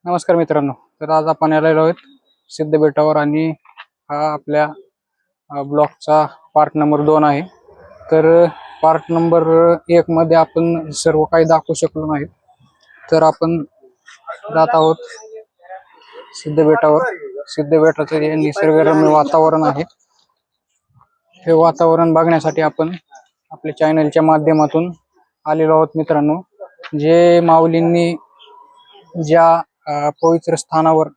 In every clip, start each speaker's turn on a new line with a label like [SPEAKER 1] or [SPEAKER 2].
[SPEAKER 1] नमस्कार मित्रांनो. तर आज आपण आलेलो आहोत सिद्धबेटावर आणि हा आपल्या ब्लॉगचा पार्ट नंबर 2 आहे. तर पार्ट नंबर 1 मध्ये आपण सर्व काही दाखवू शकलो नाही. तर आपण जात आहोत सिद्धबेटावर. सिद्धबेटाचे जे निसर्गरम्य वातावरण आहे, हे वातावरण बघण्यासाठी आपण आपल्या चॅनलच्या माध्यमातून आलेलो आहोत मित्रांनो. जे माऊलींनी ज्या पवित्र स्थानावर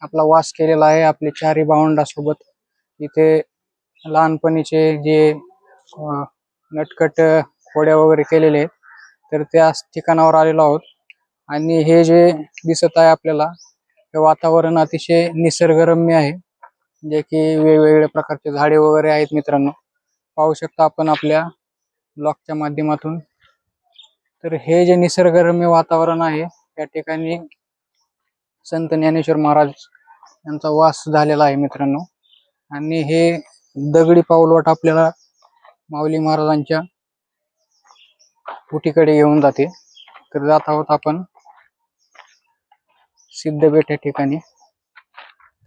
[SPEAKER 1] आपला वास केलेला आहे, आपले चारी भावंडासोबत इथे लहानपणीचे जे नटखट खोड्या वगैरे केलेले आहेत, तर त्या ठिकाणावर आलेलो आहोत. आणि हे जे दिसत आहे आपल्याला, हे वातावरण अतिशय निसर्गरम्य आहे, जे की वेगवेगळ्या प्रकारचे झाडे वगैरे आहेत मित्रांनो. पाहू शकता आपण आपल्या ब्लॉगच्या माध्यमातून. तर हे जे निसर्गरम्य वातावरण आहे, या ठिकाणी संत ज्ञानेश्वर महाराज यांचा वास झालेला आहे मित्रांनो. आणि हे दगडी पाऊलवाट आपल्याला माऊली महाराजांच्या कुटीकडे घेऊन जाते. तर जात आहोत आपण सिद्धबेट या ठिकाणी.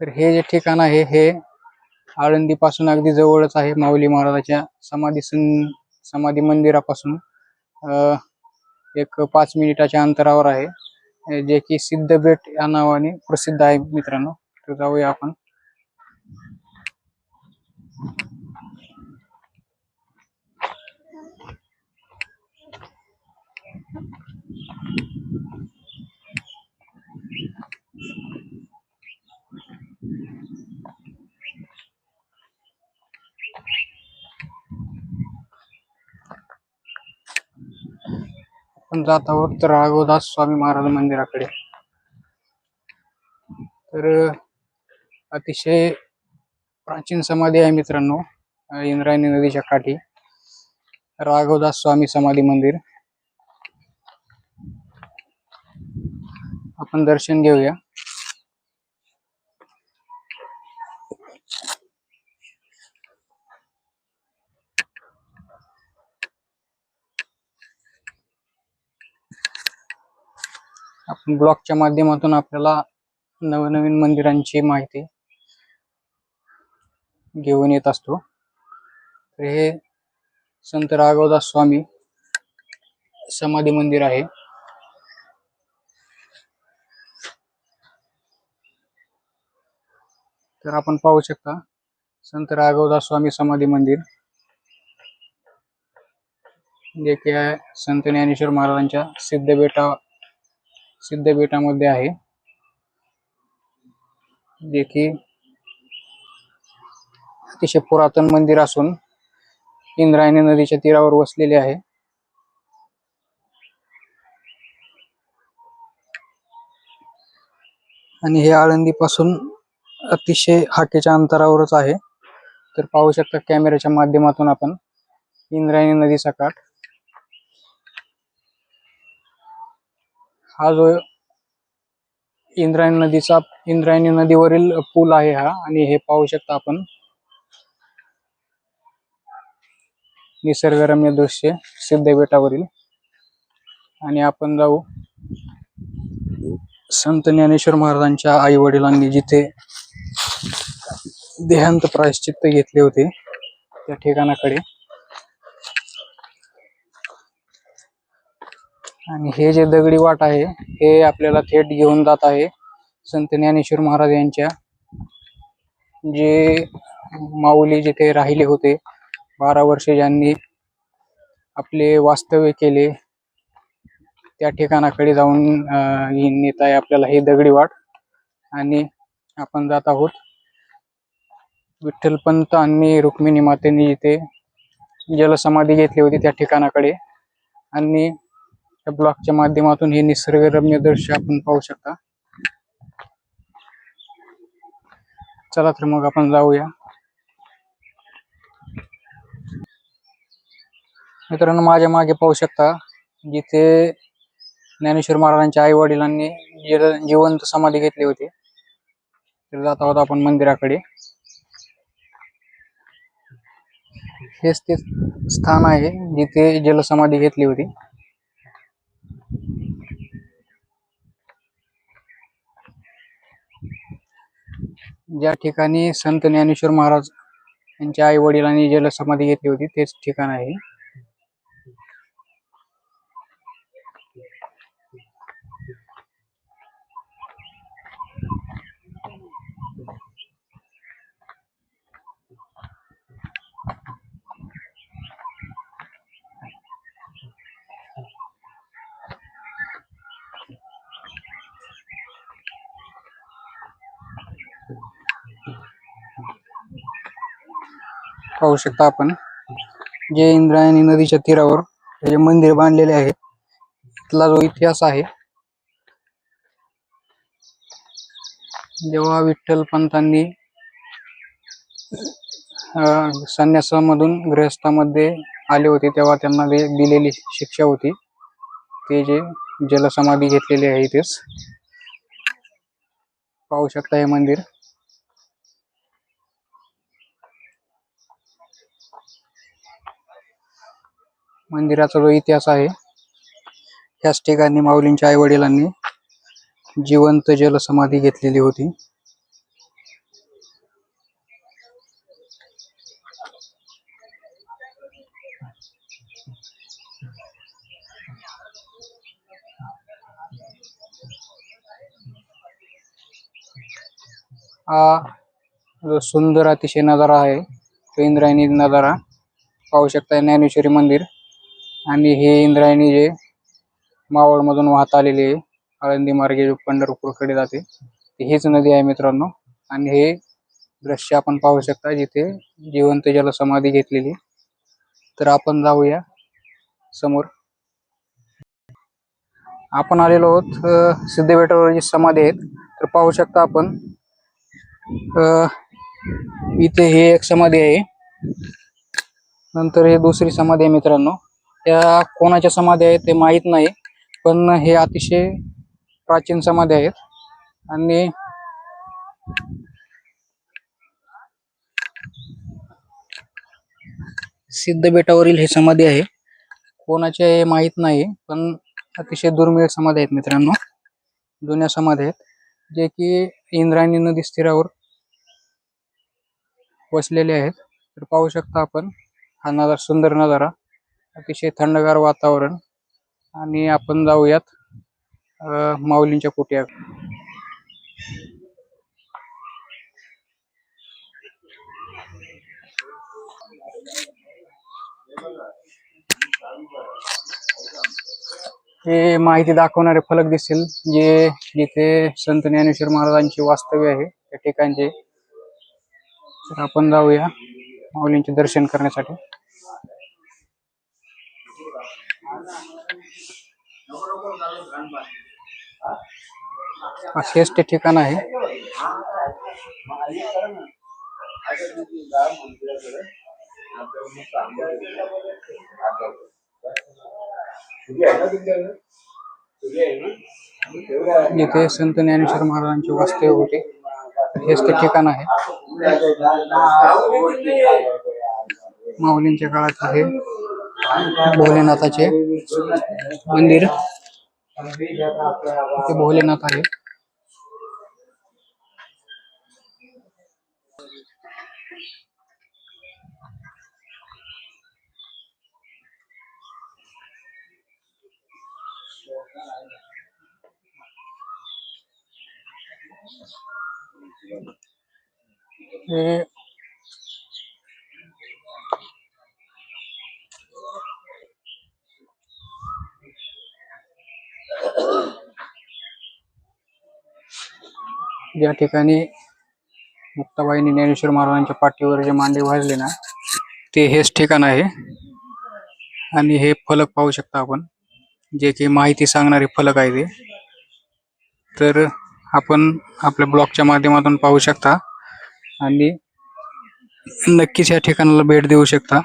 [SPEAKER 1] तर हे जे ठिकाण आहे, हे आळंदी पासून अगदी जवळच आहे. माऊली महाराजांच्या समाधी मंदिरापासून एक 5 मिनिटाच्या अंतरावर आहे, जे की सिद्धबेट या नावाने प्रसिद्ध आहे मित्रांनो. तर जाऊया आपण. आपण जात आहोत राघवदास स्वामी महाराज मंदिराकडे. तर अतिशय प्राचीन समाधी आहे मित्रांनो, इंद्रायणी नदीच्या काठी राघवदास स्वामी समाधी मंदिर. आपण दर्शन घेऊया. आपण ब्लॉगच्या माध्यमातून आपल्याला नवनवीन मंदिरांची माहिती घेऊन येत असतो. तर हे संत राघवदास स्वामी समाधी मंदिर आहे. तर आपण पाहू शकता संत राघवदास स्वामी समाधी मंदिर, जे की आहे संत ज्ञानेश्वर महाराजांच्या सिद्धबेटामध्ये आहे, जे की अतिशय पुरातन मंदिर असून इंद्रायणी नदीच्या तीरावर वसलेले आहे. आणि हे आळंदी पासून अतिशय हाकेच्या अंतरावरच आहे. तर पाहू शकता कॅमेऱ्याच्या माध्यमातून आपण इंद्रायणी नदीचा काठ. हा जो इंद्रायणी नदीवरील पूल आहे हा. आणि हे पाहू शकता आपण निसर्गरम्य दृश्य सिद्धबेटावरील. आणि आपण जाऊ संत ज्ञानेश्वर महाराजांच्या आई वडिलांनी जिथे देहांत प्रायश्चित्त घेतले होते, त्या ठिकाणाकडे. आणि हे जे दगडी वाट आहे, हे आपल्याला थेट घेऊन जात आहे संत ज्ञानेश्वर महाराज यांच्या जे माऊली जिथे राहिले होते 12 वर्षे, ज्यांनी आपले वास्तव्य केले, त्या ठिकाणाकडे जाऊन नेत आहे आपल्याला हे दगडी वाट. आणि आपण जात आहोत विठ्ठलपंत आणि रुक्मिणी मातेने जिथे जलसमाधी घेतली होती त्या ठिकाणाकडे. आणि या ब्लॉगच्या माध्यमातून हे निसर्गरम्य दृश्य आपण पाहू शकता. चला तर मग आपण जाऊया. मित्रांनो, माझ्या मागे पाहू शकता जिथे ज्ञानेश्वर महाराजांच्या आई वडिलांनी जिवंत समाधी घेतली होती. तर जात आहोत आपण मंदिराकडे. हेच ते स्थान आहे जिथे जलसमाधी घेतली होती. ज्या ठिकाणी संत ज्ञानेश्वर महाराज यांच्या आई वडिलांनी जलसमाधी घेतली होती तेच ठिकाण आहे. पाहू शकता आपण जे इंद्रायणी नदीच्या तीरावर हे मंदिर बांधलेले आहे. इथला जो इतिहास आहे, जेव्हा विठ्ठल पंतांनी संन्यासामधून गृहस्थामध्ये आले होते तेव्हा त्यांना दिलेली शिक्षा होती ते जे जलसमाधी घेतलेली आहे. इथेच पाहू शकता हे मंदिर. मंदिराचा जो इतिहास आहे, त्याच ठिकाणी माऊलींच्या आई वडिलांनी जिवंत जलसमाधी घेतलेली होती. हा जो सुंदर अतिशय नजारा आहे तो इंद्रायणी नजारा पाहू शकता. ज्ञानेश्वरी मंदिर आणि हे इंद्रायणी जे मावळ मधून वाहत आलेले आळंदी मार्गे पंढरपूरकडे जाते हीच नदी आहे मित्रांनो. आणि हे दृश्य आपण पाहू शकता जिथे जिवंत जलसमाधी घेतलेली. तर आपण जाऊया समोर. आपण आलेलो आहोत सिद्धेश्वरावर जी समाधी आहेत. तर पाहू शकता आपण इथे हे एक समाधी आहे, नंतर हे दुसरी समाधी आहे मित्रांनो. त्या कोणाच्या समाधी आहेत ते माहित नाही, पण हे अतिशय प्राचीन समाधी आहेत. आणि सिद्ध बेटावरील हे समाधी आहे, कोणाचे हे माहित नाही, पण अतिशय दुर्मिळ समाधी आहेत मित्रांनो. जुन्या समाधी आहेत जे की इंद्रायणी नदी तीरावर वसलेले आहेत. तर पाहू शकता आपण हा नजारा, सुंदर नजारा, अतिशय थंडगार वातावरण. आणि आपण जाऊयात माऊलींच्या कुटीत. हे माहिती दाखवणारे फलक दिसतील जे जिथे संत ज्ञानेश्वर महाराजांचे वास्तव्य आहे त्या ठिकाणचे. तर आपण जाऊया माऊलींचे दर्शन करण्यासाठी. हेच ते ठिकाण आहे. जिथे संत ज्ञानेश्वर महाराजांचे वास्तव्य होते हेच ते ठिकाण आहे. माऊलींच्या काळात हे भोलेनाथाचे मंदिर, इथे भोलेनाथ आहे. हे ज्या ठिकाणी मुक्ताबाईंनी ज्ञानेश्वर महाराजांच्या पाठीवर जे मांडे वाजले ना ते हेच ठिकाण आहे. आणि हे फलक पाहू शकता आपण जे की माहिती सांगणारे फलक आहे ते. तर आपण आपल्या ब्लॉगच्या माध्यमातून पाहू शकता आणि नक्कीच या ठिकाणाला भेट देऊ शकता.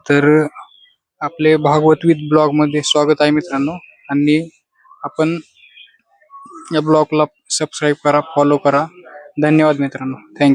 [SPEAKER 1] तर आपले भागवत विथ ब्लॉग मध्ये स्वागत आहे मित्रांनो. आणि आपण या ब्लॉगला सबस्क्राईब करा, फॉलो करा. धन्यवाद मित्रांनो. थँक्यू.